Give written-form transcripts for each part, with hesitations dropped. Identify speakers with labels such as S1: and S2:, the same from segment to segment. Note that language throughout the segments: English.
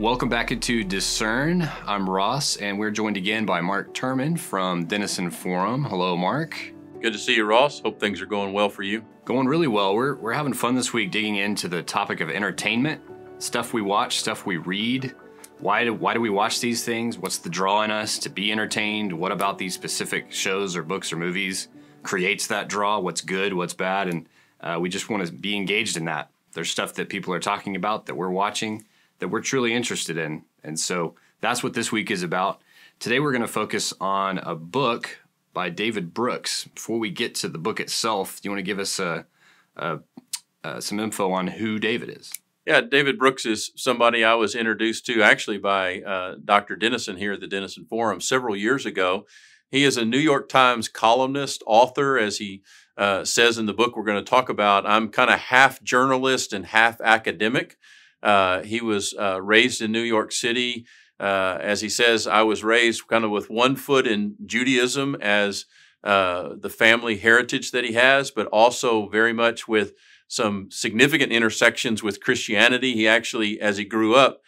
S1: Welcome back into Discern. I'm Ross, and we're joined again by Mark Turman from Denison Forum. Hello, Mark.
S2: Good to see you, Ross. Hope things are going well for you.
S1: Going really well. We're having fun this week digging into the topic of entertainment, stuff we watch, stuff we read. Why do we watch these things? What's the draw in us to be entertained? What about these specific shows or books or movies creates that draw? What's good, what's bad? And we just want to be engaged in that. There's stuff that people are talking about that we're watching that we're truly interested in. And so that's what this week is about. Today we're going to focus on a book by David Brooks. Before we get to the book itself, do you want to give us some info on who David is?
S2: Yeah, David Brooks is somebody I was introduced to actually by Dr. Denison here at the Denison Forum several years ago. He is a New York Times columnist, author, as he says in the book we're going to talk about. I'm kind of half journalist and half academic. He was raised in New York City. As he says, I was raised kind of with one foot in Judaism as the family heritage that he has, but also very much with some significant intersections with Christianity. He actually, as he grew up,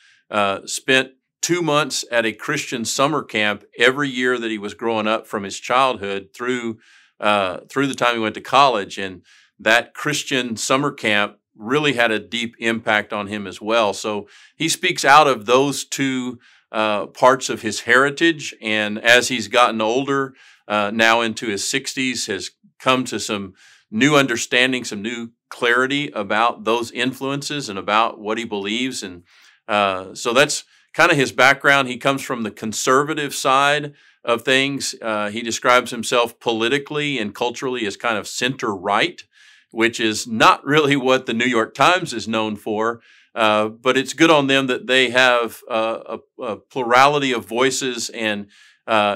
S2: spent 2 months at a Christian summer camp every year that he was growing up from his childhood through the time he went to college. And that Christian summer camp really had a deep impact on him as well. So he speaks out of those two parts of his heritage. And as he's gotten older, now into his 60s, has come to some new understanding, some new clarity about those influences and about what he believes. And so that's kind of his background. He comes from the conservative side of things. He describes himself politically and culturally as kind of center-right, which is not really what the New York Times is known for, but it's good on them that they have a plurality of voices, and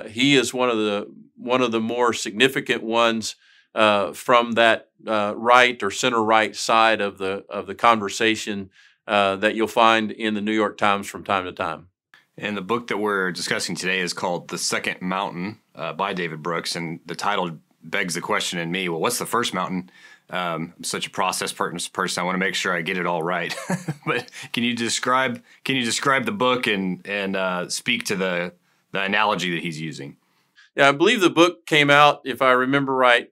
S2: he is one of the more significant ones from that right or center-right side of the conversation that you'll find in the New York Times from time to time.
S1: And the book that we're discussing today is called The Second Mountain by David Brooks, and the title begs the question in me, well, what's the first mountain? I'm such a process person. I want to make sure I get it all right. But can you describe the book and speak to the analogy that he's using?
S2: Yeah, I believe the book came out, if I remember right,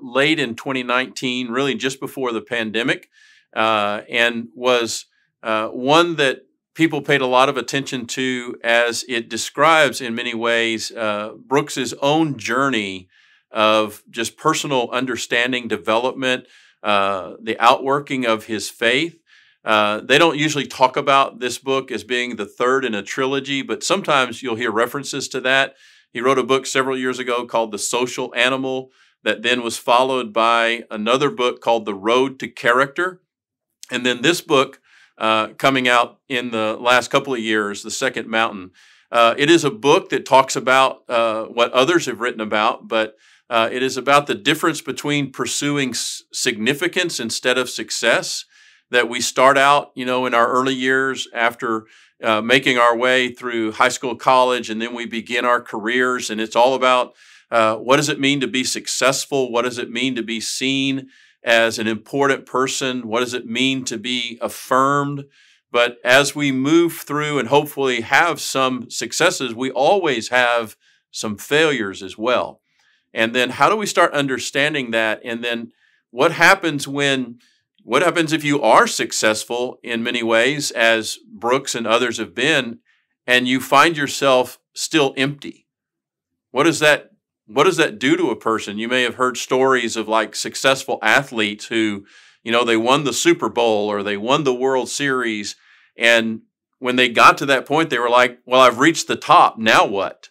S2: late in 2019, really just before the pandemic, and was one that people paid a lot of attention to as it describes in many ways Brooks's own journey of just personal understanding, development, the outworking of his faith. They don't usually talk about this book as being the third in a trilogy, but sometimes you'll hear references to that. He wrote a book several years ago called The Social Animal that then was followed by another book called The Road to Character. And then this book coming out in the last couple of years, The Second Mountain. It is a book that talks about what others have written about, but it is about the difference between pursuing significance instead of success, that we start out, in our early years after making our way through high school, college, and then we begin our careers. And it's all about what does it mean to be successful? What does it mean to be seen as an important person? What does it mean to be affirmed? But as we move through and hopefully have some successes, we always have some failures as well. And then how do we start understanding that? And then what happens if you are successful in many ways, as Brooks and others have been, and you find yourself still empty? What does that do to a person? You may have heard stories of like successful athletes who, they won the Super Bowl or they won the World Series. And when they got to that point, they were like, well, I've reached the top. Now what?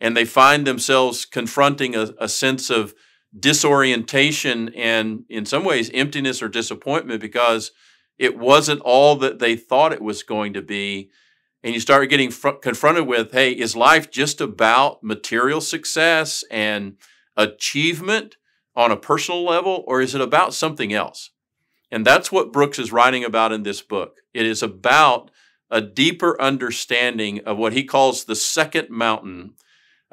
S2: And they find themselves confronting a sense of disorientation and in some ways emptiness or disappointment because it wasn't all that they thought it was going to be. And you start getting confronted with, hey, is life just about material success and achievement on a personal level, or is it about something else? And that's what Brooks is writing about in this book. It is about a deeper understanding of what he calls the second mountain.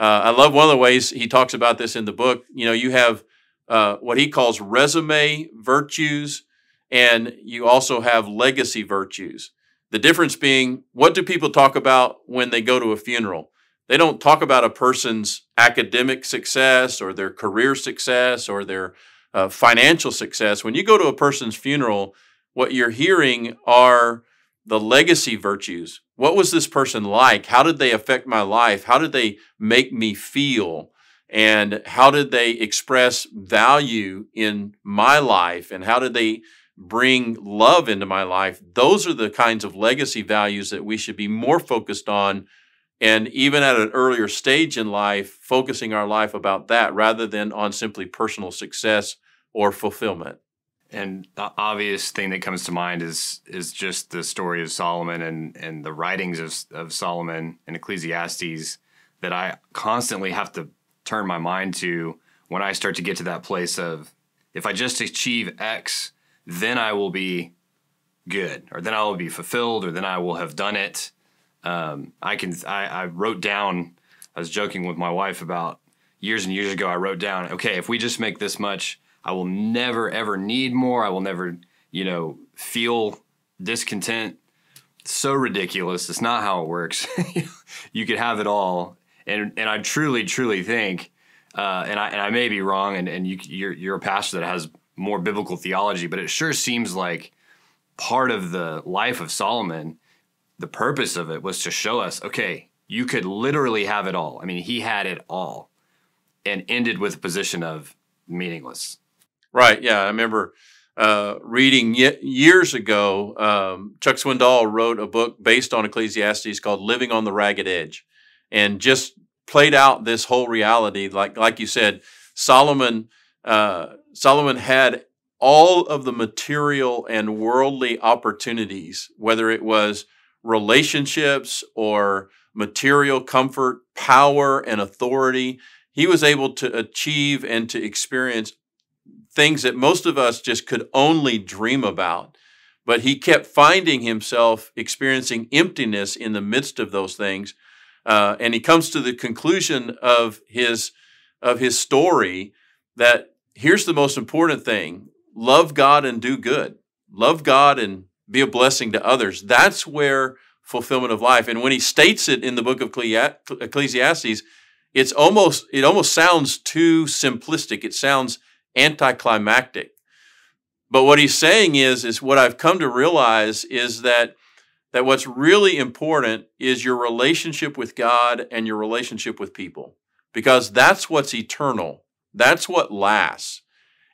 S2: I love one of the ways he talks about this in the book. You have what he calls resume virtues, and you also have legacy virtues. The difference being, what do people talk about when they go to a funeral? They don't talk about a person's academic success or their career success or their financial success. When you go to a person's funeral, what you're hearing are the legacy virtues. What was this person like? How did they affect my life? How did they make me feel? And how did they express value in my life? And how did they bring love into my life? Those are the kinds of legacy values that we should be more focused on. And even at an earlier stage in life, focusing our life about that rather than on simply personal success or fulfillment.
S1: And the obvious thing that comes to mind is just the story of Solomon and the writings of Solomon and Ecclesiastes that I constantly have to turn my mind to when I start to get to that place of, if I just achieve X, then I will be good, or then I will be fulfilled, or then I will have done it. I wrote down, I was joking with my wife about years and years ago, I wrote down, okay, if we just make this much, I will never, ever need more. I will never, feel discontent. It's so ridiculous. It's not how it works. You could have it all. And I truly, truly think, and I may be wrong, and you're a pastor that has more biblical theology, but it sure seems like part of the life of Solomon, the purpose of it was to show us, okay, you could literally have it all. I mean, he had it all and ended with a position of meaningless.
S2: Right. Yeah. I remember reading years ago, Chuck Swindoll wrote a book based on Ecclesiastes called Living on the Ragged Edge, and just played out this whole reality. Like you said, Solomon had all of the material and worldly opportunities, whether it was relationships or material comfort, power and authority. He was able to achieve and to experience things that most of us just could only dream about. But he kept finding himself experiencing emptiness in the midst of those things. And he comes to the conclusion of his story that here's the most important thing: love God and do good. Love God and be a blessing to others. That's where fulfillment of life. And when he states it in the book of Ecclesiastes, it almost sounds too simplistic. It sounds anticlimactic. But what he's saying is what I've come to realize is that what's really important is your relationship with God and your relationship with people, because that's what's eternal. That's what lasts.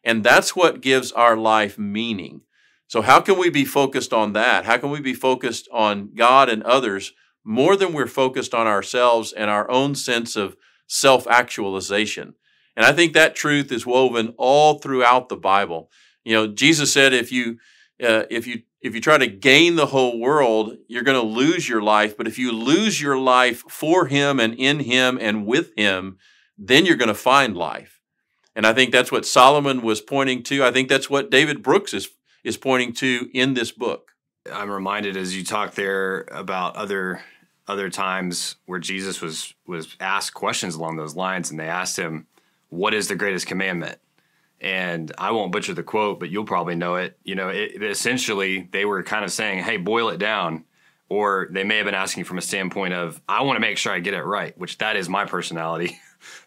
S2: And that's what gives our life meaning. So how can we be focused on that? How can we be focused on God and others more than we're focused on ourselves and our own sense of self-actualization? And I think that truth is woven all throughout the Bible. Jesus said, if you try to gain the whole world, you're going to lose your life. But if you lose your life for him and in him and with him, then you're going to find life. And I think that's what Solomon was pointing to. I think that's what David Brooks is pointing to in this book.
S1: I'm reminded as you talk there about other times where Jesus was asked questions along those lines, and they asked him, what is the greatest commandment? And I won't butcher the quote, but you'll probably know it. Essentially, they were kind of saying, hey, boil it down. Or they may have been asking from a standpoint of, I want to make sure I get it right, which that is my personality.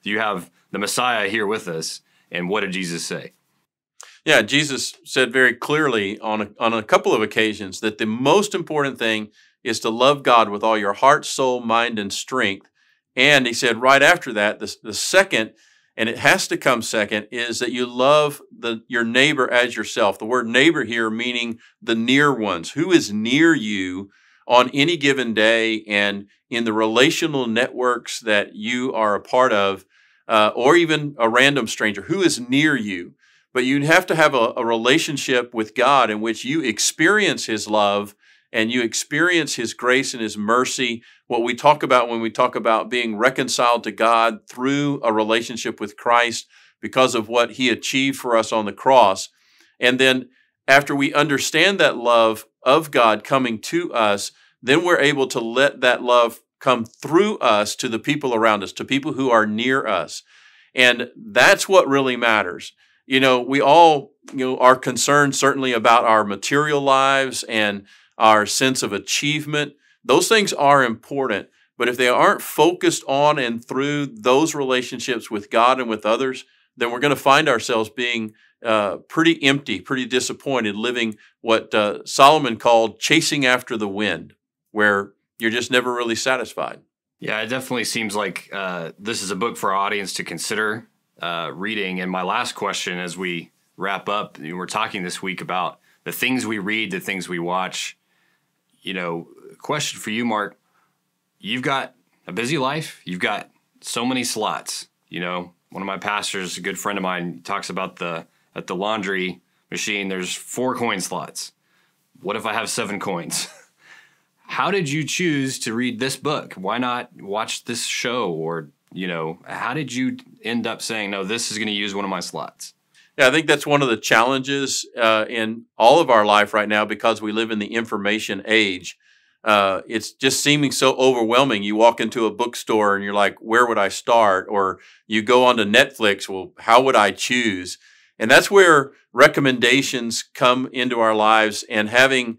S1: You have the Messiah here with us. And what did Jesus say?
S2: Yeah, Jesus said very clearly on a couple of occasions that the most important thing is to love God with all your heart, soul, mind, and strength. And he said right after that, the second, and it has to come second, is that you love your neighbor as yourself. The word neighbor here meaning the near ones. Who is near you on any given day and in the relational networks that you are a part of, or even a random stranger. Who is near you? But you have to have a relationship with God in which you experience his love and you experience his grace and his mercy, what we talk about when we talk about being reconciled to God through a relationship with Christ because of what he achieved for us on the cross. And then after we understand that love of God coming to us, then we're able to let that love come through us to the people around us, to people who are near us. And that's what really matters. We all, are concerned certainly about our material lives and our sense of achievement. Those things are important, but if they aren't focused on and through those relationships with God and with others, then we're going to find ourselves being pretty empty, pretty disappointed, living what Solomon called chasing after the wind, where you're just never really satisfied.
S1: Yeah, it definitely seems like this is a book for our audience to consider reading. And my last question as we wrap up, we're talking this week about the things we read, the things we watch. Question for you, Mark. You've got a busy life. You've got so many slots. One of my pastors, a good friend of mine, talks about at the laundry machine, there's 4 coin slots. What if I have 7 coins? How did you choose to read this book? Why not watch this show? Or, how did you end up saying, no, this is going to use one of my slots?
S2: Yeah, I think that's one of the challenges in all of our life right now, because we live in the information age. It's just seeming so overwhelming. You walk into a bookstore and you're like, where would I start? Or you go onto Netflix, well, how would I choose? And that's where recommendations come into our lives, and having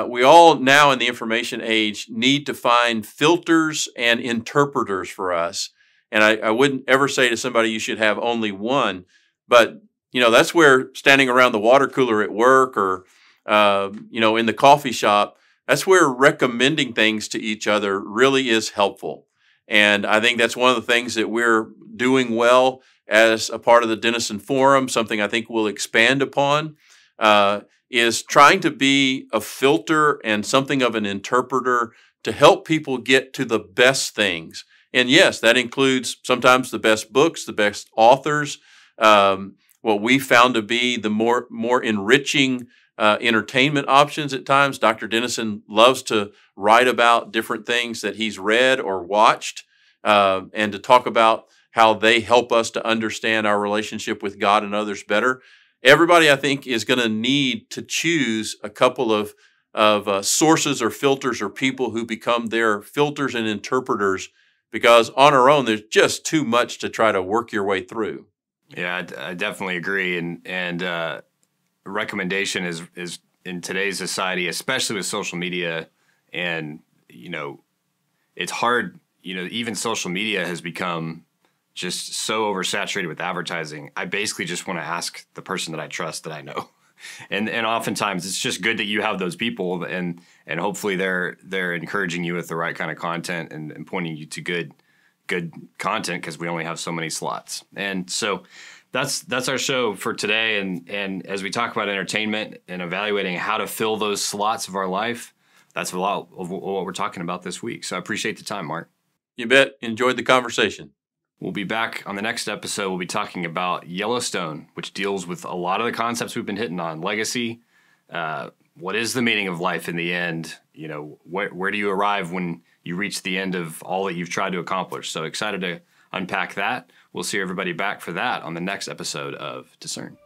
S2: we all now in the information age need to find filters and interpreters for us. And I wouldn't ever say to somebody you should have only one, but that's where standing around the water cooler at work or in the coffee shop, that's where recommending things to each other really is helpful. And I think that's one of the things that we're doing well as a part of the Denison Forum, something I think we'll expand upon, is trying to be a filter and something of an interpreter to help people get to the best things. And yes, that includes sometimes the best books, the best authors, what we found to be the more enriching entertainment options at times. Dr. Denison loves to write about different things that he's read or watched, and to talk about how they help us to understand our relationship with God and others better. Everybody, I think, is going to need to choose a couple of sources or filters or people who become their filters and interpreters, because on our own, there's just too much to try to work your way through.
S1: Yeah, I definitely agree. And recommendation is in today's society, especially with social media, and it's hard. Even social media has become just so oversaturated with advertising. I basically just want to ask the person that I trust, that I know. And oftentimes it's just good that you have those people, and hopefully they're encouraging you with the right kind of content and pointing you to good content, because we only have so many slots. And so that's our show for today. And as we talk about entertainment and evaluating how to fill those slots of our life, that's a lot of what we're talking about this week. So I appreciate the time, Mark.
S2: You bet. Enjoyed the conversation.
S1: We'll be back on the next episode. We'll be talking about Yellowstone, which deals with a lot of the concepts we've been hitting on. Legacy, what is the meaning of life in the end? Where do you arrive when you reach the end of all that you've tried to accomplish? So excited to unpack that. We'll see everybody back for that on the next episode of Discern.